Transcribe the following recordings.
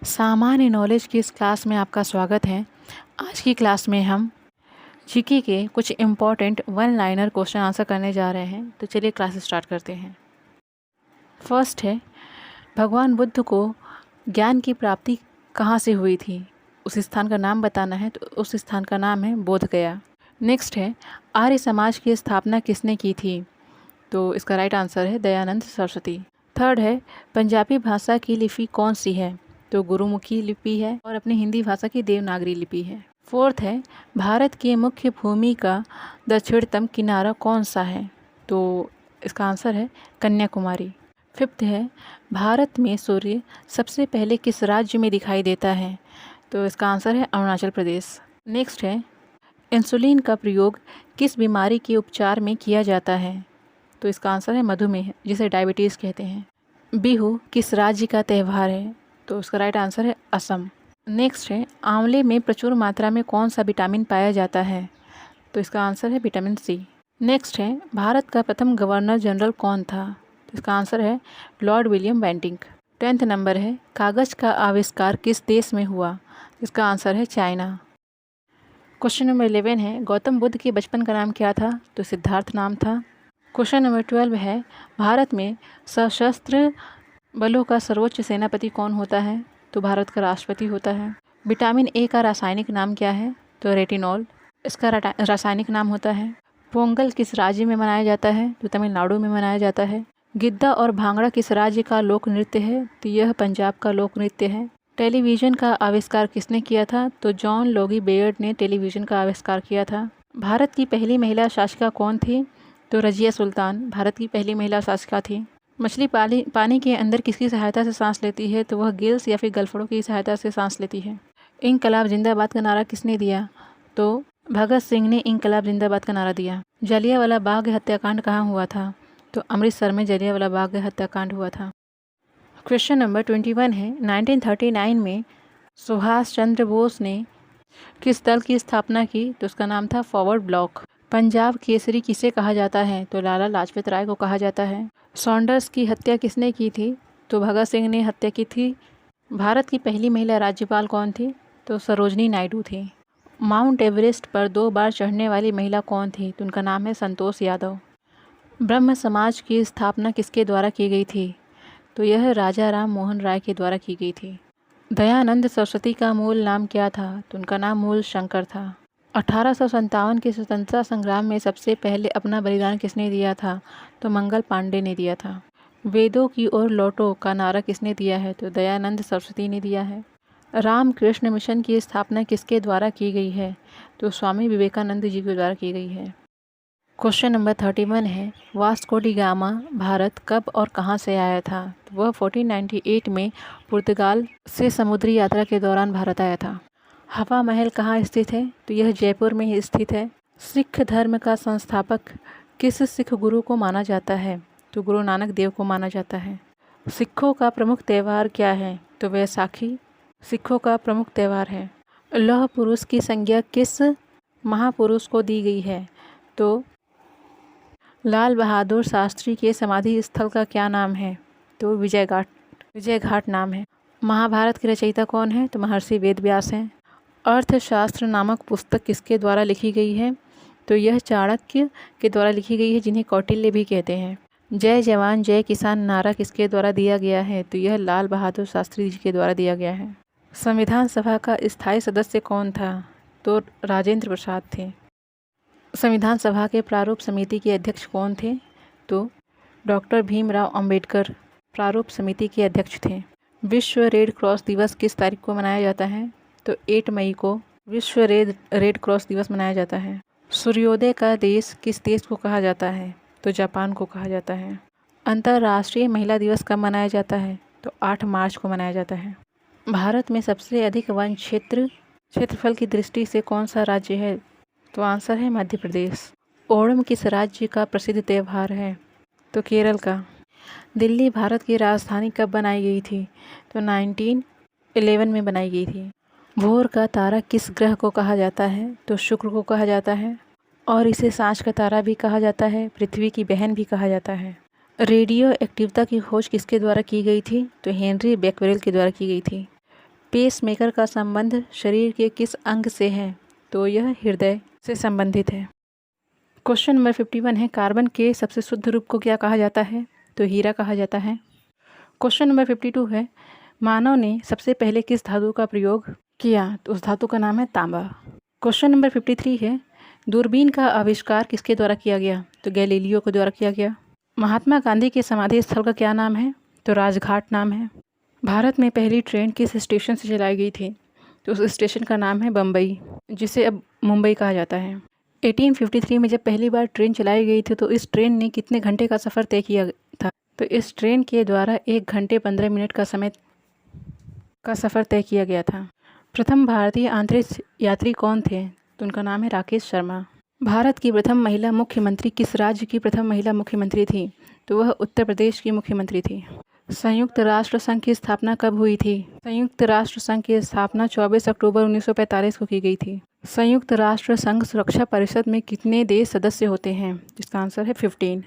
सामान्य नॉलेज की इस क्लास में आपका स्वागत है। आज की क्लास में हम जीके के कुछ important one liner question answer करने जा रहे हैं। तो चलिए क्लास स्टार्ट करते हैं। फर्स्ट है, भगवान बुद्ध को ज्ञान की प्राप्ति कहाँ से हुई थी? उस स्थान का नाम बताना है, तो उस स्थान का नाम है बोध गया। नेक्स्ट है, आर्य समाज की स्थापना किसने की थी? तो इसका राइट आंसर है दयानंद सरस्वती। थर्ड है, पंजाबी भाषा की लिपि कौन सी है? तो गुरुमुखी लिपि है और अपनी हिंदी भाषा की देवनागरी लिपि है। फोर्थ है, भारत की मुख्य भूमि का दक्षिणतम किनारा कौन सा है? तो इसका आंसर है कन्याकुमारी। फिफ्थ है, भारत में सूर्य सबसे पहले किस राज्य में दिखाई देता है? तो इसका आंसर है अरुणाचल प्रदेश। नेक्स्ट है, इंसुलिन का प्रयोग किस बीमारी के उपचार में किया जाता है? तो इसका आंसर है मधुमेह, जिसे डायबिटीज़ कहते हैं। बिहू किस राज्य का त्यौहार है? तो उसका राइट आंसर है असम। नेक्स्ट है, आंवले में प्रचुर मात्रा में कौन सा विटामिन पाया जाता है? तो इसका आंसर है विटामिन सी। नेक्स्ट है, भारत का प्रथम गवर्नर जनरल कौन था? तो इसका आंसर है Lord William Bentinck. 10th number है, कागज़ का आविष्कार किस देश में हुआ? इसका आंसर है चाइना। क्वेश्चन नंबर 11 है, गौतम बुद्ध के बचपन का नाम क्या था? तो सिद्धार्थ नाम था। क्वेश्चन नंबर 12 है, भारत में सशस्त्र बलों का सर्वोच्च सेनापति कौन होता है? तो भारत का राष्ट्रपति होता है। विटामिन ए का रासायनिक नाम क्या है? तो रेटिनॉल इसका रासायनिक नाम होता है। पोंगल किस राज्य में मनाया जाता है? तो तमिलनाडु में मनाया जाता है। गिद्दा और भांगड़ा किस राज्य का लोक नृत्य है? तो यह पंजाब का लोक नृत्य है। टेलीविज़न का आविष्कार किसने किया था? तो जॉन लोगी बेयर्ड ने टेलीविज़न का आविष्कार किया था। भारत की पहली महिला शासिका कौन थी? तो रजिया सुल्तान भारत की पहली महिला शासिका थी। मछली पानी के अंदर किसकी सहायता से सांस लेती है? तो वह गिल्स या फिर गलफड़ों की सहायता से सांस लेती है। इंकलाब जिंदाबाद का नारा किसने दिया? तो भगत सिंह ने इंकलाब जिंदाबाद का नारा दिया। जलियांवाला बाग हत्याकांड कहाँ हुआ था? तो अमृतसर में जलियांवाला बाग हत्याकांड हुआ था। क्वेश्चन नंबर 21 है, 1939 में सुभाष चंद्र बोस ने किस दल की स्थापना की? तो उसका नाम था फॉरवर्ड ब्लॉक। पंजाब केसरी किसे कहा जाता है? तो लाला लाजपत राय को कहा जाता है। सॉन्डर्स की हत्या किसने की थी? तो भगत सिंह ने हत्या की थी। भारत की पहली महिला राज्यपाल कौन थी? तो सरोजनी नायडू थी। माउंट एवरेस्ट पर 2 बार चढ़ने वाली महिला कौन थी? तो उनका नाम है संतोष यादव। ब्रह्म समाज की स्थापना किसके द्वारा की गई थी? तो यह राजा राम मोहन राय के द्वारा की गई थी। दयानंद सरस्वती का मूल नाम क्या था? तो उनका नाम मूल शंकर था। 1857 के स्वतंत्रता संग्राम में सबसे पहले अपना बलिदान किसने दिया था? तो मंगल पांडे ने दिया था। वेदों की ओर लौटो का नारा किसने दिया है? तो दयानंद सरस्वती ने दिया है। रामकृष्ण मिशन की स्थापना किसके द्वारा की गई है? तो स्वामी विवेकानंद जी के द्वारा की गई है। क्वेश्चन नंबर 31 है, वास्को डी गामा भारत कब और कहां से आया था? तो वह 1498 में पुर्तगाल से समुद्री यात्रा के दौरान भारत आया था। हवा महल कहाँ स्थित है? तो यह जयपुर में ही स्थित है। सिख धर्म का संस्थापक किस सिख गुरु को माना जाता है? तो गुरु नानक देव को माना जाता है। सिखों का प्रमुख त्यौहार क्या है? तो वैसाखी सिखों का प्रमुख त्यौहार है। लौह पुरुष की संज्ञा किस महापुरुष को दी गई है? तो लाल बहादुर शास्त्री के समाधि स्थल का क्या नाम है? तो विजय घाट नाम है। महाभारत के रचयिता कौन है? तो महर्षि वेद व्यास हैं। अर्थशास्त्र नामक पुस्तक किसके द्वारा लिखी गई है? तो यह चाणक्य के द्वारा लिखी गई है, जिन्हें कौटिल्य भी कहते हैं। जय जवान जय किसान नारा किसके द्वारा दिया गया है? तो यह लाल बहादुर शास्त्री जी के द्वारा दिया गया है। संविधान सभा का स्थायी सदस्य कौन था? तो राजेंद्र प्रसाद थे। संविधान सभा के प्रारूप समिति के अध्यक्ष कौन थे? तो डॉक्टर भीमराव अंबेडकर प्रारूप समिति के अध्यक्ष थे। विश्व रेड क्रॉस दिवस किस तारीख को मनाया जाता है? तो 8 मई को विश्व रेड क्रॉस दिवस मनाया जाता है। सूर्योदय का देश किस देश को कहा जाता है? तो जापान को कहा जाता है। अंतर्राष्ट्रीय महिला दिवस कब मनाया जाता है? तो 8 मार्च को मनाया जाता है। भारत में सबसे अधिक वन क्षेत्रफल की दृष्टि से कौन सा राज्य है? तो आंसर है मध्य प्रदेश। ओणम किस राज्य का प्रसिद्ध त्यौहार है? तो केरल का। दिल्ली भारत की राजधानी कब बनाई गई थी? तो 1911 में बनाई गई थी। भोर का तारा किस ग्रह को कहा जाता है? तो शुक्र को कहा जाता है और इसे सांझ का तारा भी कहा जाता है, पृथ्वी की बहन भी कहा जाता है। रेडियो एक्टिवता की खोज किसके द्वारा की गई थी? तो हेनरी बेक्वेरेल के द्वारा की गई थी। पेसमेकर का संबंध शरीर के किस अंग से है? तो यह हृदय से संबंधित है। क्वेश्चन नंबर 51 है, कार्बन के सबसे शुद्ध रूप को क्या कहा जाता है? तो हीरा कहा जाता है। क्वेश्चन नंबर 52 है, मानव ने सबसे पहले किस धातु का प्रयोग किया? तो उस धातु का नाम है तांबा। क्वेश्चन नंबर 53 है, दूरबीन का आविष्कार किसके द्वारा किया गया? तो गैलीलियो के द्वारा किया गया। महात्मा गांधी के समाधि स्थल का क्या नाम है? तो राजघाट नाम है। भारत में पहली ट्रेन किस स्टेशन से चलाई गई थी? तो उस स्टेशन का नाम है बम्बई, जिसे अब मुंबई कहा जाता है। 1853 में जब पहली बार ट्रेन चलाई गई थी तो इस ट्रेन ने कितने घंटे का सफ़र तय किया था? तो इस ट्रेन के द्वारा 1 घंटे 15 मिनट का समय का सफ़र तय किया गया था। प्रथम भारतीय अंतरिक्ष यात्री कौन थे? तो उनका नाम है राकेश शर्मा। भारत की प्रथम महिला मुख्यमंत्री किस राज्य की प्रथम महिला मुख्यमंत्री थी? तो वह उत्तर प्रदेश की मुख्यमंत्री थी। संयुक्त राष्ट्र संघ की स्थापना कब हुई थी? संयुक्त राष्ट्र संघ की स्थापना 24 अक्टूबर 1945 को की गई थी। संयुक्त राष्ट्र संघ सुरक्षा परिषद में कितने देश सदस्य होते हैं? इसका आंसर है 15।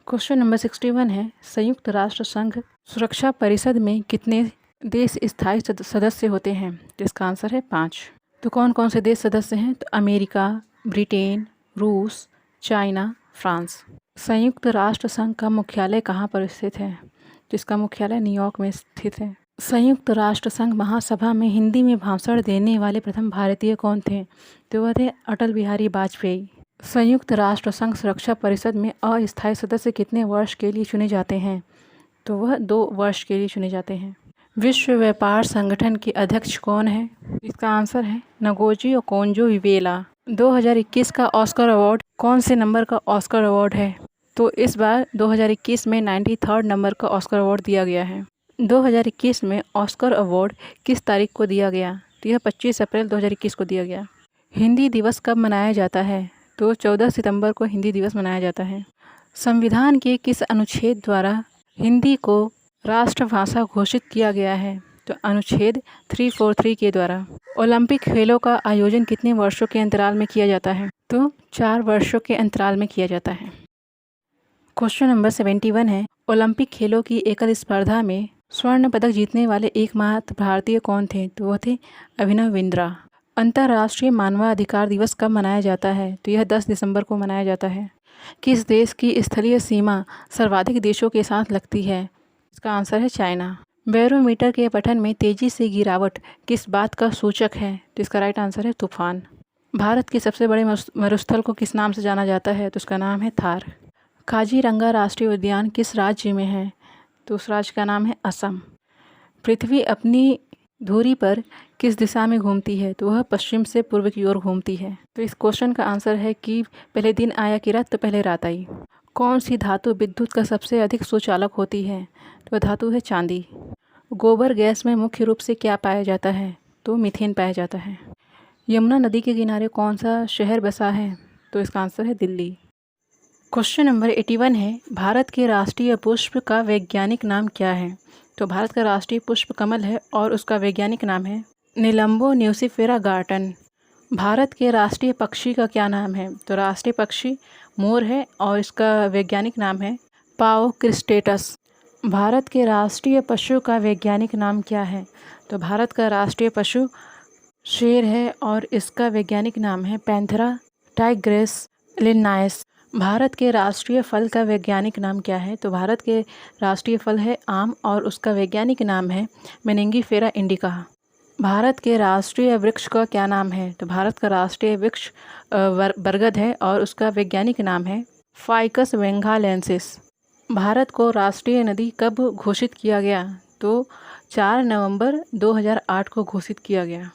क्वेश्चन नंबर 61 है, संयुक्त राष्ट्र संघ सुरक्षा परिषद में कितने देश स्थायी सदस्य होते हैं? तो इसका आंसर है 5। तो कौन कौन से देश सदस्य हैं? तो अमेरिका, ब्रिटेन, रूस, चाइना, फ्रांस। संयुक्त राष्ट्र संघ का मुख्यालय कहाँ पर स्थित है? तो इसका मुख्यालय न्यूयॉर्क में स्थित है। संयुक्त राष्ट्र संघ महासभा में हिंदी में भाषण देने वाले प्रथम भारतीय कौन थे? तो वह थे अटल बिहारी वाजपेयी। संयुक्त राष्ट्र संघ सुरक्षा परिषद में अस्थायी सदस्य कितने वर्ष के लिए चुने जाते हैं? तो वह 2 वर्ष के लिए चुने जाते हैं। विश्व व्यापार संगठन के अध्यक्ष कौन है? इसका आंसर है नगोजी ओकोंजो-इवेला। 2021 का ऑस्कर अवार्ड कौन से नंबर का ऑस्कर अवार्ड है? तो इस बार 2021 में 93rd नंबर का ऑस्कर अवार्ड दिया गया है। 2021 में ऑस्कर अवार्ड किस तारीख को दिया गया? तो यह 25 अप्रैल 2021 को दिया गया। हिंदी दिवस कब मनाया जाता है? तो 14 सितंबर को हिंदी दिवस मनाया जाता है। संविधान के किस अनुच्छेद द्वारा हिंदी को राष्ट्रभाषा घोषित किया गया है? तो अनुच्छेद 343 के द्वारा। ओलंपिक खेलों का आयोजन कितने वर्षों के अंतराल में किया जाता है? तो 4 वर्षों के अंतराल में किया जाता है। क्वेश्चन नंबर 71 है, ओलंपिक खेलों की एकल स्पर्धा में स्वर्ण पदक जीतने वाले एकमात्र भारतीय कौन थे? तो वह थे अभिनव बिंद्रा। अंतर्राष्ट्रीय मानवाधिकार दिवस कब मनाया जाता है? तो यह 10 दिसंबर को मनाया जाता है। किस देश की स्थलीय सीमा सर्वाधिक देशों के साथ लगती है? इसका आंसर है चाइना। बैरोमीटर के पठन में तेजी से गिरावट किस बात का सूचक है? तो इसका राइट आंसर है तूफान। भारत के सबसे बड़े मरुस्थल को किस नाम से जाना जाता है? तो उसका नाम है थार। काजीरंगा राष्ट्रीय उद्यान किस राज्य में है? तो उस राज्य का नाम है असम। पृथ्वी अपनी धुरी पर किस दिशा में घूमती है? तो वह पश्चिम से पूर्व की ओर घूमती है। तो इस क्वेश्चन का आंसर है कि पहले दिन आया कि रात, तो पहले रात आई। कौन सी धातु विद्युत का सबसे अधिक सुचालक होती है? तो वह धातु है चांदी। गोबर गैस में मुख्य रूप से क्या पाया जाता है? तो मीथेन पाया जाता है। यमुना नदी के किनारे कौन सा शहर बसा है? तो इसका आंसर है दिल्ली। क्वेश्चन नंबर 81 है, भारत के राष्ट्रीय पुष्प का वैज्ञानिक नाम क्या है? तो भारत का राष्ट्रीय पुष्प कमल है और उसका वैज्ञानिक नाम है निलंबो न्यूसिफेरा गार्टन। भारत के राष्ट्रीय पक्षी का क्या नाम है? तो राष्ट्रीय पक्षी मोर है और इसका वैज्ञानिक नाम है पाओ क्रिस्टेटस। भारत के राष्ट्रीय पशु का वैज्ञानिक नाम क्या है? तो भारत का राष्ट्रीय पशु शेर है और इसका वैज्ञानिक नाम है पैंथेरा टाइग्रेस लिन्नाइस। भारत के राष्ट्रीय फल का वैज्ञानिक नाम क्या है? तो भारत के राष्ट्रीय फल है आम और उसका वैज्ञानिक नाम है मेनिंगीफेरा इंडिका। भारत के राष्ट्रीय वृक्ष का क्या नाम है? तो भारत का राष्ट्रीय वृक्ष बरगद है और उसका वैज्ञानिक नाम है फाइकस बेंगालेंसिस। भारत को राष्ट्रीय नदी कब घोषित किया गया? तो 4 नवंबर 2008 को घोषित किया गया।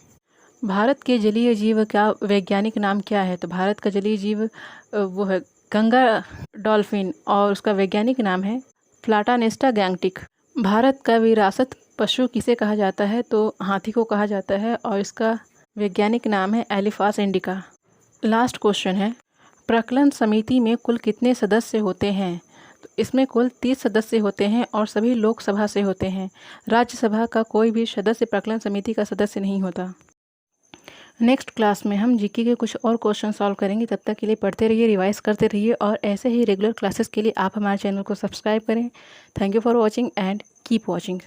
भारत के जलीय जीव का वैज्ञानिक नाम क्या है? तो भारत का जलीय जीव वो है गंगा डॉल्फिन और उसका वैज्ञानिक नाम है प्लाटानेस्टा गैंगटिक। भारत का विरासत पशु किसे कहा जाता है? तो हाथी को कहा जाता है और इसका वैज्ञानिक नाम है एलिफास इंडिका। लास्ट क्वेश्चन है, प्रकलन समिति में कुल कितने सदस्य होते हैं? तो इसमें कुल 30 सदस्य होते हैं और सभी लोकसभा से होते हैं। राज्यसभा का कोई भी सदस्य प्रकलन समिति का सदस्य नहीं होता। नेक्स्ट क्लास में हम जीके के कुछ और क्वेश्चन सॉल्व करेंगे। तब तक के लिए पढ़ते रहिए, रिवाइज करते रहिए और ऐसे ही रेगुलर क्लासेस के लिए आप हमारे चैनल को सब्सक्राइब करें। Thank you for watching and keep watching.